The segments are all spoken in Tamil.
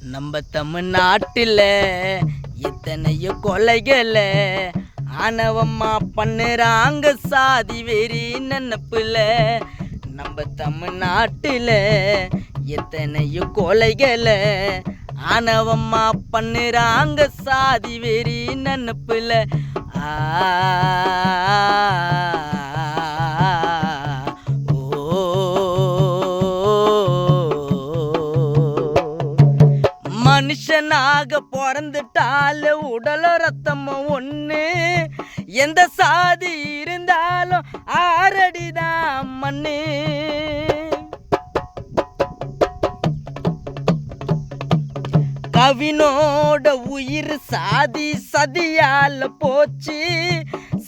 நம்ம தமிழ்நாட்டில் எத்தனையோ கொலைகளை ஆணவமா பண்ணுறாங்க சாதி வெறி நினப்புல. நம்ம தமிழ்நாட்டில் எத்தனையோ கொலைகளை ஆணவமா பண்ணுறாங்க சாதி வெறி நினப்புல. மனுஷனாக பிறந்துட்டால உடல ரத்தமும் ஒன்று, எந்த சாதி இருந்தாலும் ஆறடிதான் மண்ணு. கவினோட உயிர் சாதி சதியால போச்சு.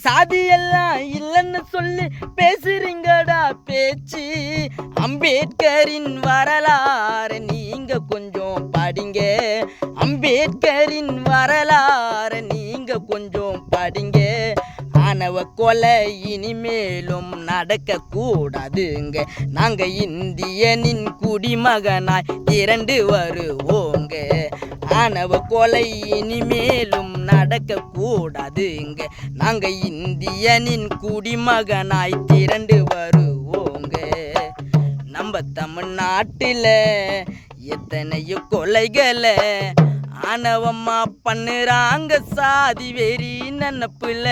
சாதியெல்லாம் இல்லைன்னு சொல்லி பேசுறீங்கடா பேச்சு. அம்பேத்கரின் வரலாறு நீங்க கொஞ்சம் படிங்க. அம்பேத்கரின் வரலாறு நீங்க கொஞ்சம் படிங்க. ஆணவ கொலை இனிமேலும் நடக்க கூடாதுங்க. நாங்க இந்தியனின் குடிமகனாய் திரண்டு வருவோங்க. ஆணவ கொலை இனிமேலும் நடக்க கூடாதுங்க. நாங்க இந்தியனின் குடிமகனாய் திரண்டு வருவோங்க. நம்ம தமிழ்நாட்டில் எத்தனையோ கொலைகளை ஆணவமா பண்ணுறாங்க சாதி வெறி நினப்புல.